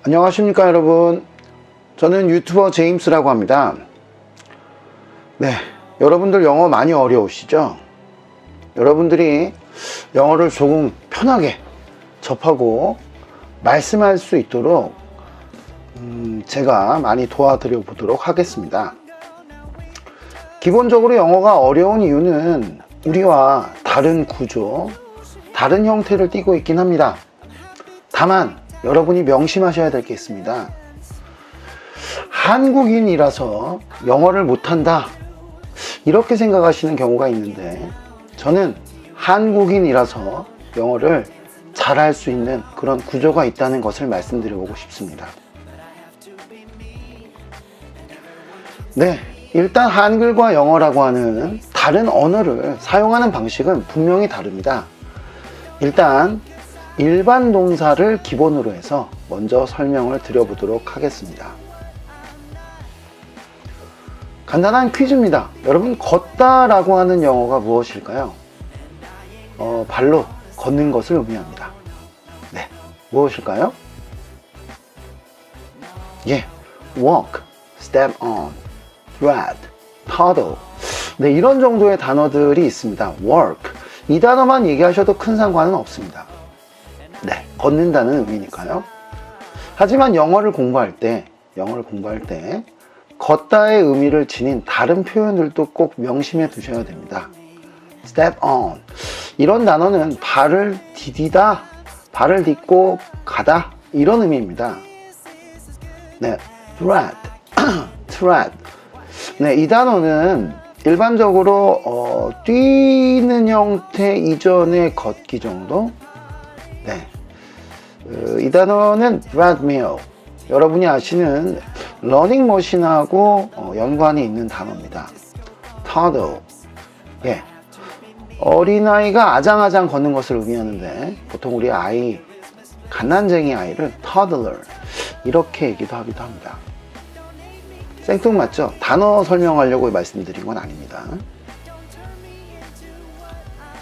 안녕하십니까 여러분. 저는 유튜버 제임스라고 합니다. 네, 여러분들 영어 많이 어려우시죠? 여러분들이 영어를 조금 편하게 접하고 말씀할 수 있도록 제가 많이 도와드려 보도록 하겠습니다. 기본적으로 영어가 어려운 이유는 우리와 다른 구조, 다른 형태를 띠고 있긴 합니다. 다만 여러분이 명심하셔야 될 게 있습니다. 한국인이라서 영어를 못한다, 이렇게 생각하시는 경우가 있는데, 저는 한국인이라서 영어를 잘할 수 있는 그런 구조가 있다는 것을 말씀드려보고 싶습니다. 네, 일단 한글과 영어라고 하는 다른 언어를 사용하는 방식은 분명히 다릅니다. 일단 일반 동사를 기본으로 해서 먼저 설명을 드려보도록 하겠습니다. 간단한 퀴즈입니다. 여러분, 걷다라고 하는 영어가 무엇일까요? 발로 걷는 것을 의미합니다. 네, 무엇일까요? 예, walk, step on, tread, toddle. 네, 이런 정도의 단어들이 있습니다. work, 이 단어만 얘기하셔도 큰 상관은 없습니다. 네, 걷는다는 의미니까요. 하지만 영어를 공부할 때 걷다의 의미를 지닌 다른 표현들도 꼭 명심해 두셔야 됩니다. step on, 이런 단어는 발을 디디다, 발을 딛고 가다, 이런 의미입니다. 네, tread, tread. 네, 이 단어는 일반적으로 뛰는 형태 이전의 걷기 정도. 네, 이 단어는 treadmill, 여러분이 아시는 러닝머신하고 연관이 있는 단어입니다. toddle, 예, 어린아이가 아장아장 걷는 것을 의미하는데, 보통 우리 아이, 갓난쟁이 아이를 toddler, 이렇게 얘기도 하기도 합니다. 생뚱맞죠? 단어 설명하려고 말씀드린 건 아닙니다.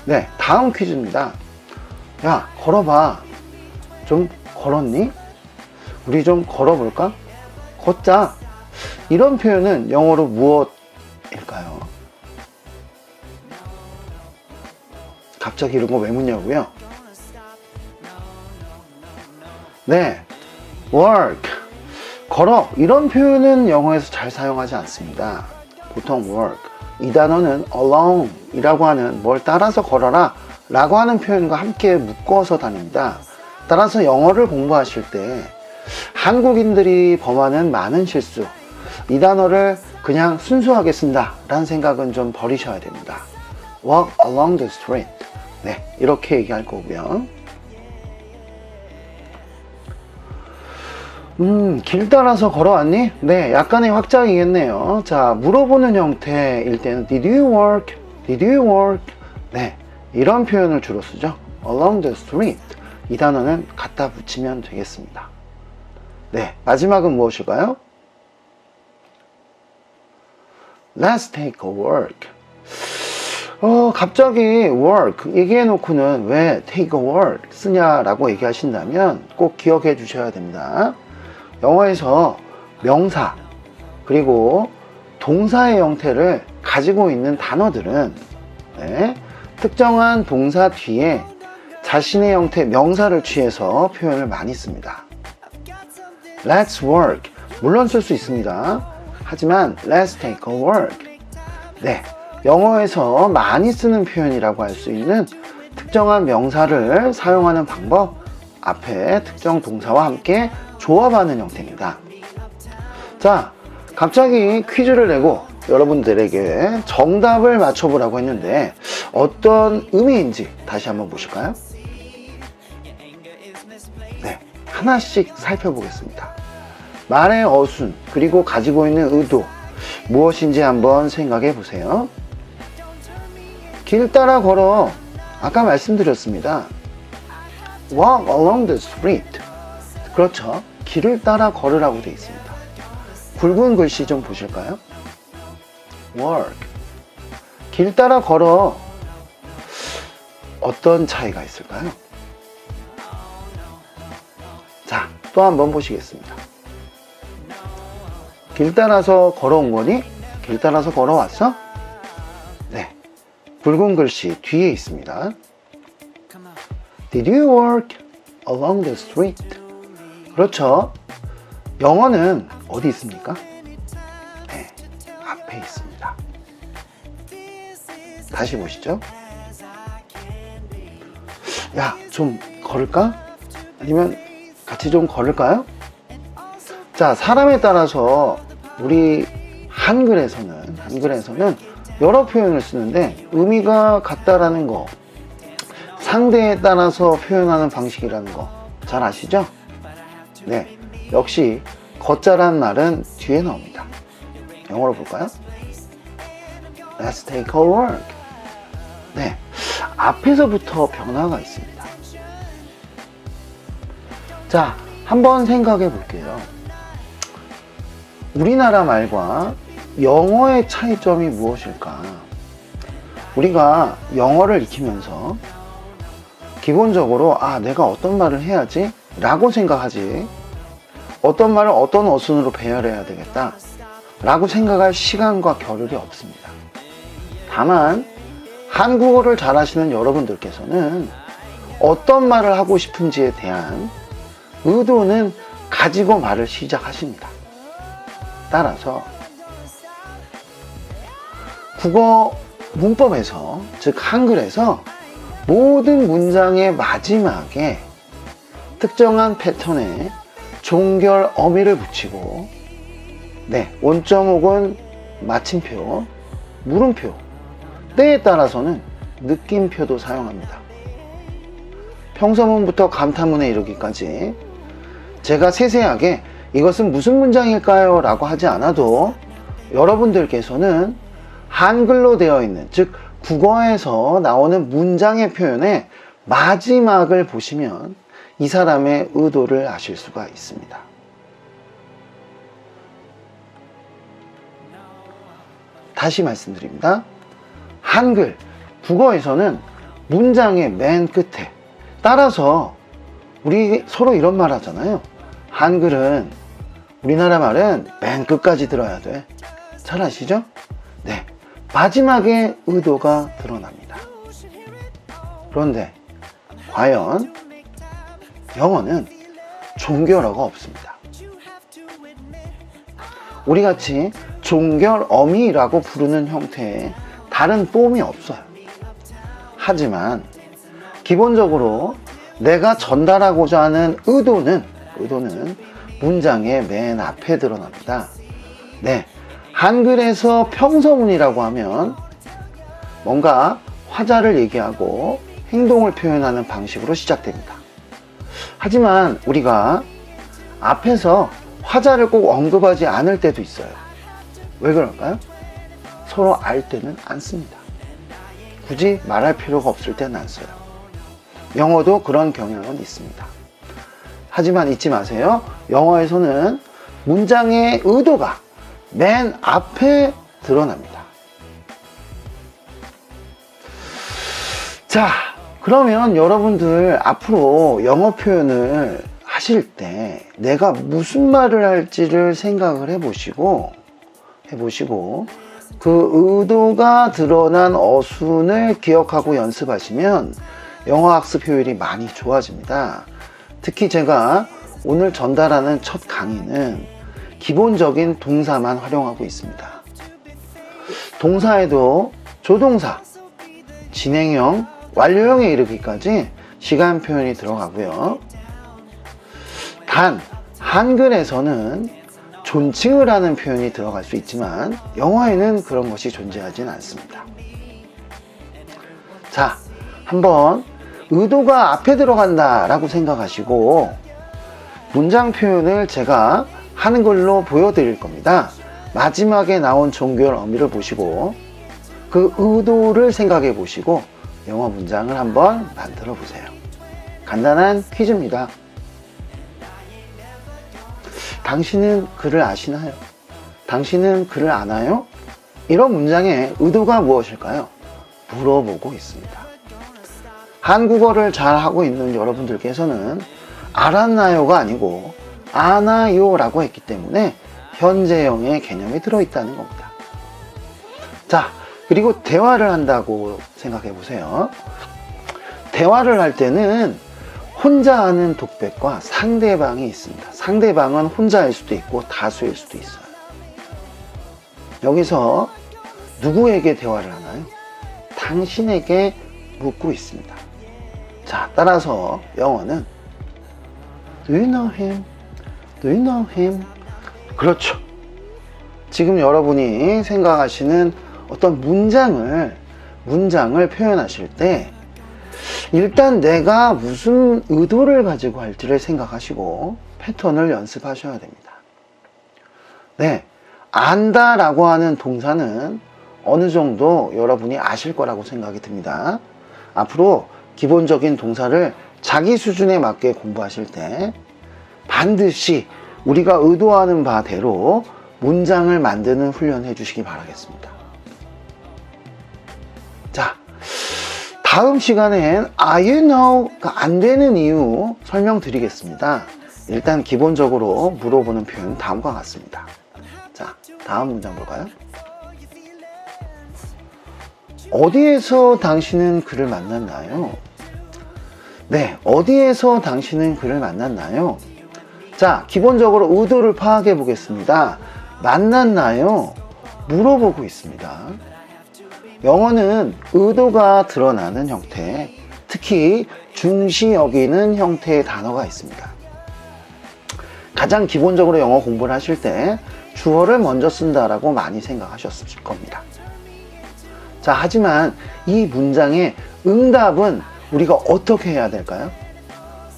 네, 다음 퀴즈입니다. 야, 걸어봐. 좀 걸었니? 우리 좀 걸어볼까? 걷자. 이런 표현은 영어로 무엇일까요? 갑자기 이런 거 왜 묻냐고요? 네, work, 걸어. 이런 표현은 영어에서 잘 사용하지 않습니다. 보통 work, 이 단어는 along 이라고 하는 뭘 따라서 걸어라 라고 하는 표현과 함께 묶어서 다닙니다. 따라서 영어를 공부하실 때 한국인들이 범하는 많은 실수, 이 단어를 그냥 순수하게 쓴다 라는 생각은 좀 버리셔야 됩니다. walk along the street, 네, 이렇게 얘기할 거고요. 길 따라서 걸어왔니? 네, 약간의 확장이겠네요. 자, 물어보는 형태일 때는 Did you work? Did you work? 네, 이런 표현을 주로 쓰죠. Along the street, 이 단어는 갖다 붙이면 되겠습니다. 네, 마지막은 무엇일까요? Let's take a walk. 갑자기 work 얘기해 놓고는 왜 take a walk 쓰냐라고 얘기하신다면 꼭 기억해 주셔야 됩니다. 영어에서 명사 그리고 동사의 형태를 가지고 있는 단어들은, 네, 특정한 동사 뒤에 자신의 형태 명사를 취해서 표현을 많이 씁니다. Let's work, 물론 쓸 수 있습니다. 하지만 Let's take a walk, 네, 영어에서 많이 쓰는 표현이라고 할 수 있는 특정한 명사를 사용하는 방법, 앞에 특정 동사와 함께 조합하는 형태입니다. 자, 갑자기 퀴즈를 내고 여러분들에게 정답을 맞춰보라고 했는데 어떤 의미인지 다시 한번 보실까요? 네, 하나씩 살펴보겠습니다. 말의 어순, 그리고 가지고 있는 의도, 무엇인지 한번 생각해 보세요. 길 따라 걸어, 아까 말씀드렸습니다. Walk along the street, 그렇죠, 길을 따라 걸으라고 되어 있습니다. 굵은 글씨 좀 보실까요? Work, 길 따라 걸어. 어떤 차이가 있을까요? 자, 또 한번 보시겠습니다. 길 따라서 걸어온 거니? 길 따라서 걸어왔어? 네. 붉은 글씨 뒤에 있습니다. Did you walk along the street? 그렇죠. 영어는 어디 있습니까? 네. 앞에 있습니다. 다시 보시죠. 야, 좀 걸을까? 아니면 같이 좀 걸을까요? 자, 사람에 따라서 우리 한글에서는 여러 표현을 쓰는데 의미가 같다라는 거, 상대에 따라서 표현하는 방식이라는 거 잘 아시죠? 네, 역시 걷자란 말은 뒤에 나옵니다. 영어로 볼까요? Let's take a walk. 네, 앞에서부터 변화가 있습니다. 자, 한번 생각해 볼게요. 우리나라 말과 영어의 차이점이 무엇일까? 우리가 영어를 익히면서 기본적으로 내가 어떤 말을 해야지 라고 생각하지, 어떤 말을 어떤 어순으로 배열해야 되겠다 라고 생각할 시간과 겨를이 없습니다. 다만 한국어를 잘하시는 여러분들께서는 어떤 말을 하고 싶은지에 대한 의도는 가지고 말을 시작하십니다. 따라서 국어 문법에서, 즉 한글에서 모든 문장의 마지막에 특정한 패턴의 종결 어미를 붙이고, 온점 혹은 마침표, 물음표, 때에 따라서는 느낌표도 사용합니다. 평서문부터 감탄문에 이르기까지 제가 세세하게 이것은 무슨 문장일까요? 라고 하지 않아도 여러분들께서는 한글로 되어 있는, 즉 국어에서 나오는 문장의 표현의 마지막을 보시면 이 사람의 의도를 아실 수가 있습니다. 다시 말씀드립니다. 한글, 국어에서는 문장의 맨 끝에, 따라서 우리 서로 이런 말 하잖아요. 한글은, 우리나라 말은 맨 끝까지 들어야 돼. 잘 아시죠? 네. 마지막에 의도가 드러납니다. 그런데 과연 영어는 종결어가 없습니다. 우리같이 종결어미라고 부르는 형태의 다른 폼이 없어요. 하지만 기본적으로 내가 전달하고자 하는 의도는 문장의 맨 앞에 드러납니다. 네, 한글에서 평서문이라고 하면 뭔가 화자를 얘기하고 행동을 표현하는 방식으로 시작됩니다. 하지만 우리가 앞에서 화자를 꼭 언급하지 않을 때도 있어요. 왜 그럴까요? 서로 알 때는 안 씁니다. 굳이 말할 필요가 없을 때는 안 써요. 영어도 그런 경향은 있습니다. 하지만 잊지 마세요. 영어에서는 문장의 의도가 맨 앞에 드러납니다. 자, 그러면 여러분들 앞으로 영어 표현을 하실 때 내가 무슨 말을 할지를 생각을 해보시고 그 의도가 드러난 어순을 기억하고 연습하시면 영어 학습 효율이 많이 좋아집니다. 특히 제가 오늘 전달하는 첫 강의는 기본적인 동사만 활용하고 있습니다. 동사에도 조동사, 진행형, 완료형에 이르기까지 시간 표현이 들어가고요. 단, 한글에서는 존칭을 하는 표현이 들어갈 수 있지만 영어에는 그런 것이 존재하지는 않습니다. 자, 한번 의도가 앞에 들어간다 라고 생각하시고 문장 표현을 제가 한글로 보여드릴 겁니다. 마지막에 나온 종결 어미를 보시고 그 의도를 생각해 보시고 영어 문장을 한번 만들어 보세요. 간단한 퀴즈입니다. 당신은 글을 아시나요? 당신은 글을 아나요? 이런 문장의 의도가 무엇일까요? 물어보고 있습니다. 한국어를 잘 하고 있는 여러분들께서는 알았나요가 아니고 않아요 라고 했기 때문에 현재형의 개념이 들어있다는 겁니다. 자, 그리고 대화를 한다고 생각해 보세요. 대화를 할 때는 혼자 하는 독백과 상대방이 있습니다. 상대방은 혼자일 수도 있고 다수일 수도 있어요. 여기서 누구에게 대화를 하나요? 당신에게 묻고 있습니다. 자, 따라서 영어는 Do you know him? Do you know him? 그렇죠. 지금 여러분이 생각하시는 어떤 문장을 표현하실 때 일단 내가 무슨 의도를 가지고 할지를 생각하시고 패턴을 연습하셔야 됩니다. 네, 안다라고 하는 동사는 어느 정도 여러분이 아실 거라고 생각이 듭니다. 앞으로 기본적인 동사를 자기 수준에 맞게 공부하실 때 반드시 우리가 의도하는 바대로 문장을 만드는 훈련 해주시기 바라겠습니다. 자, 다음 시간엔 I know가 안 되는 이유 설명드리겠습니다. 일단 기본적으로 물어보는 표현 다음과 같습니다. 자, 다음 문장 볼까요? 어디에서 당신은 그를 만났나요? 네, 어디에서 당신은 그를 만났나요? 자, 기본적으로 의도를 파악해 보겠습니다. 만났나요? 물어보고 있습니다. 영어는 의도가 드러나는 형태, 특히 중시 여기는 형태의 단어가 있습니다. 가장 기본적으로 영어 공부를 하실 때 주어를 먼저 쓴다라고 많이 생각하셨을 겁니다. 자, 하지만 이 문장의 응답은 우리가 어떻게 해야 될까요?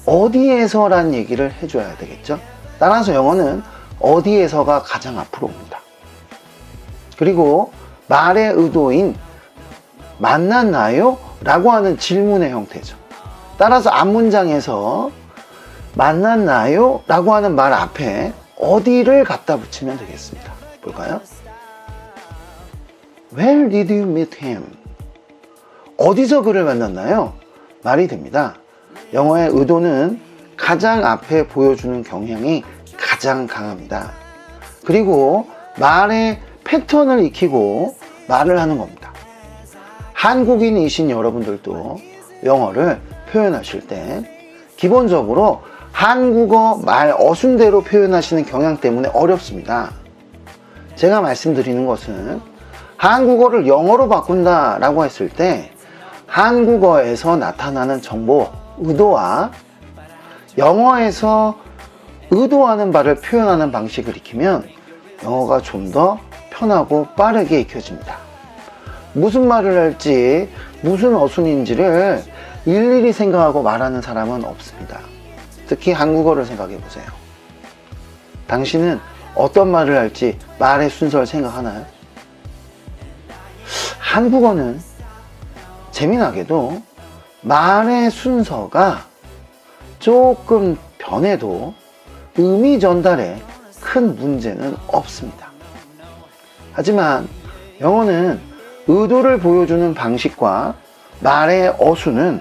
어디에서란 얘기를 해줘야 되겠죠? 따라서 영어는 어디에서가 가장 앞으로 옵니다. 그리고 말의 의도인 만났나요? 라고 하는 질문의 형태죠. 따라서 앞문장에서 만났나요? 라고 하는 말 앞에 어디를 갖다 붙이면 되겠습니다. 볼까요? Where did you meet him? 어디서 그를 만났나요? 말이 됩니다. 영어의 의도는 가장 앞에 보여주는 경향이 가장 강합니다. 그리고 말의 패턴을 익히고 말을 하는 겁니다. 한국인이신 여러분들도 영어를 표현하실 때 기본적으로 한국어 말 어순대로 표현하시는 경향 때문에 어렵습니다. 제가 말씀드리는 것은 한국어를 영어로 바꾼다 라고 했을 때 한국어에서 나타나는 정보, 의도와 영어에서 의도하는 바를 표현하는 방식을 익히면 영어가 좀 더 편하고 빠르게 익혀집니다. 무슨 말을 할지, 무슨 어순인지를 일일이 생각하고 말하는 사람은 없습니다. 특히 한국어를 생각해 보세요. 당신은 어떤 말을 할지 말의 순서를 생각하나요? 한국어는 재미나게도 말의 순서가 조금 변해도 의미 전달에 큰 문제는 없습니다. 하지만 영어는 의도를 보여주는 방식과 말의 어수는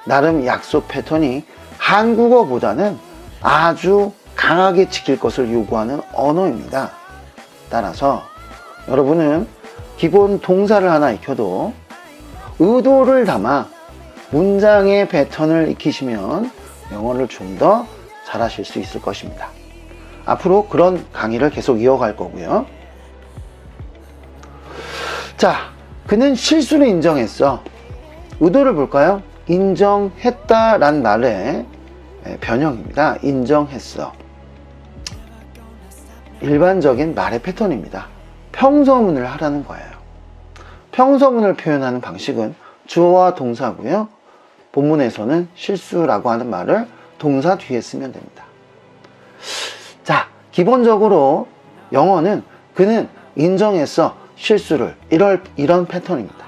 나름 약속 패턴이 한국어보다는 아주 강하게 지킬 것을 요구하는 언어입니다. 따라서 여러분은 기본 동사를 하나 익혀도 의도를 담아 문장의 패턴을 익히시면 영어를 좀 더 잘하실 수 있을 것입니다. 앞으로 그런 강의를 계속 이어갈 거고요. 자, 그는 실수를 인정했어. 의도를 볼까요? 인정했다란 말의 변형입니다. 인정했어. 일반적인 말의 패턴입니다. 평서문을 하라는 거예요. 평서문을 표현하는 방식은 주어와 동사고요. 본문에서는 실수라고 하는 말을 동사 뒤에 쓰면 됩니다. 자, 기본적으로 영어는 그는 인정했어 실수를 이런 패턴입니다.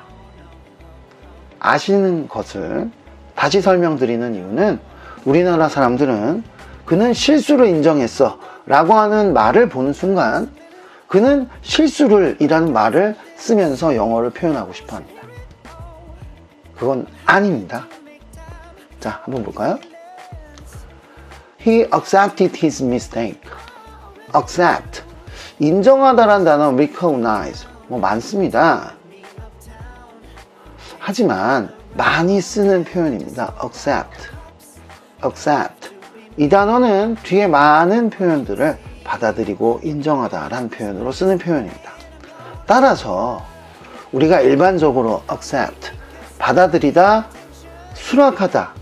아시는 것을 다시 설명드리는 이유는 우리나라 사람들은 그는 실수를 인정했어 라고 하는 말을 보는 순간 그는 실수를 이라는 말을 쓰면서 영어를 표현하고 싶어 합니다. 그건 아닙니다. 자, 한번 볼까요? He accepted his mistake. accept. 인정하다란 단어 recognize. 뭐 많습니다. 하지만 많이 쓰는 표현입니다. accept. accept. 이 단어는 뒤에 많은 표현들을 받아들이고 인정하다라는 표현으로 쓰는 표현입니다. 따라서 우리가 일반적으로 accept, 받아들이다, 수락하다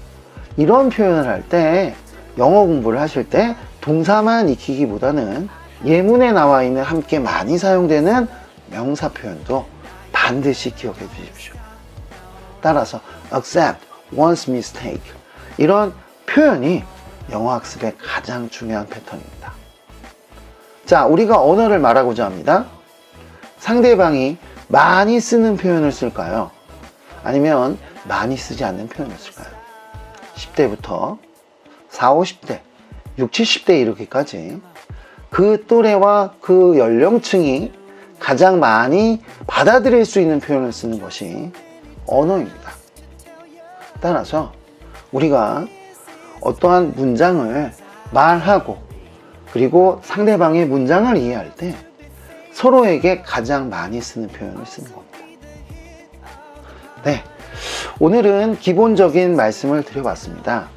이런 표현을 할 때 영어 공부를 하실 때 동사만 익히기보다는 예문에 나와 있는 함께 많이 사용되는 명사 표현도 반드시 기억해 주십시오. 따라서 accept one's mistake 이런 표현이 영어 학습의 가장 중요한 패턴입니다. 자, 우리가 언어를 말하고자 합니다. 상대방이 많이 쓰는 표현을 쓸까요? 아니면 많이 쓰지 않는 표현을 쓸까요? 10대부터 40, 50대, 60, 70대 이렇게까지 그 또래와 그 연령층이 가장 많이 받아들일 수 있는 표현을 쓰는 것이 언어입니다. 따라서 우리가 어떠한 문장을 말하고 그리고 상대방의 문장을 이해할 때 서로에게 가장 많이 쓰는 표현을 쓰는 겁니다. 네, 오늘은 기본적인 말씀을 드려봤습니다.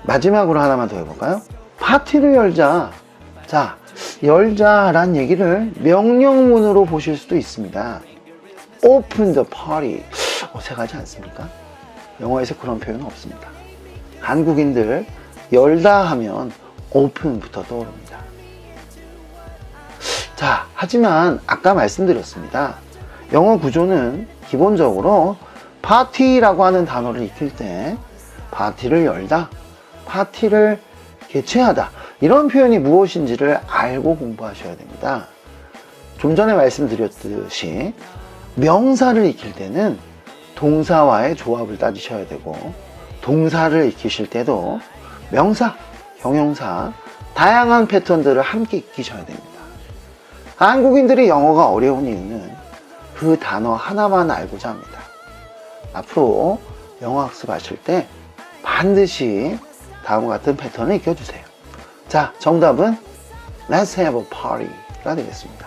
마지막으로 하나만 더 해볼까요? 파티를 열자. 자, 열자란 얘기를 명령문으로 보실 수도 있습니다. Open the party. 어색하지 않습니까? 영어에서 그런 표현은 없습니다. 한국인들 열다 하면 open부터 떠오릅니다. 자, 하지만 아까 말씀드렸습니다. 영어 구조는 기본적으로 파티라고 하는 단어를 익힐 때 파티를 열다, 파티를 개최하다 이런 표현이 무엇인지를 알고 공부하셔야 됩니다. 좀 전에 말씀드렸듯이 명사를 익힐 때는 동사와의 조합을 따지셔야 되고 동사를 익히실 때도 명사, 형용사 다양한 패턴들을 함께 익히셔야 됩니다. 한국인들이 영어가 어려운 이유는 그 단어 하나만 알고자 합니다. 앞으로 영어 학습하실 때 반드시 다음과 같은 패턴을 익혀주세요. 자, 정답은 Let's have a party가 되겠습니다.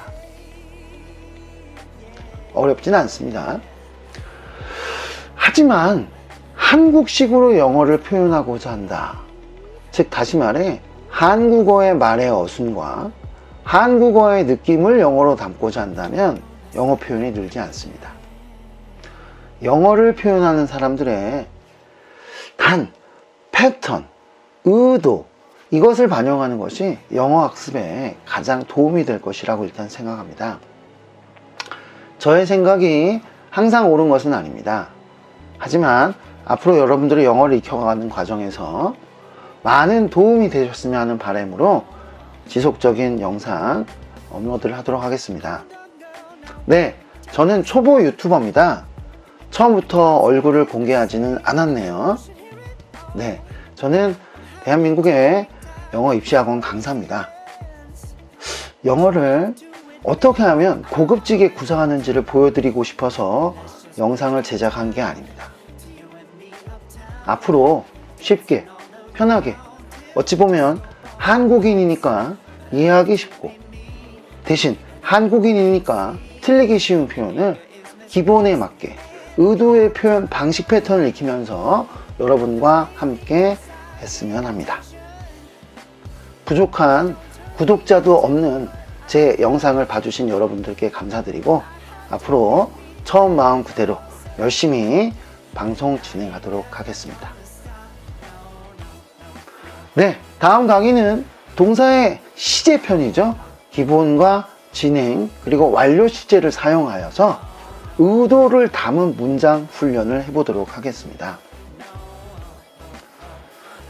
어렵진 않습니다. 하지만 한국식으로 영어를 표현하고자 한다. 즉 다시 말해 한국어의 말의 어순과 한국어의 느낌을 영어로 담고자 한다면 영어 표현이 늘지 않습니다. 영어를 표현하는 사람들의 단, 패턴, 의도 이것을 반영하는 것이 영어 학습에 가장 도움이 될 것이라고 일단 생각합니다. 저의 생각이 항상 옳은 것은 아닙니다. 하지만 앞으로 여러분들이 영어를 익혀가는 과정에서 많은 도움이 되셨으면 하는 바람으로 지속적인 영상 업로드를 하도록 하겠습니다. 네, 저는 초보 유튜버입니다. 처음부터 얼굴을 공개하지는 않았네요. 네, 저는 대한민국의 영어 입시학원 강사입니다. 영어를 어떻게 하면 고급지게 구사하는지를 보여드리고 싶어서 영상을 제작한 게 아닙니다. 앞으로 쉽게, 편하게, 어찌 보면 한국인이니까 이해하기 쉽고 대신 한국인이니까 틀리기 쉬운 표현을 기본에 맞게 의도의 표현 방식 패턴을 익히면서 여러분과 함께 했으면 합니다. 부족한 구독자도 없는 제 영상을 봐주신 여러분들께 감사드리고 앞으로 처음 마음 그대로 열심히 방송 진행하도록 하겠습니다. 네, 다음 강의는 동사의 시제편이죠. 기본과 진행 그리고 완료 시제를 사용하여서 의도를 담은 문장 훈련을 해보도록 하겠습니다.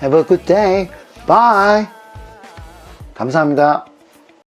Have a good day. Bye. 감사합니다.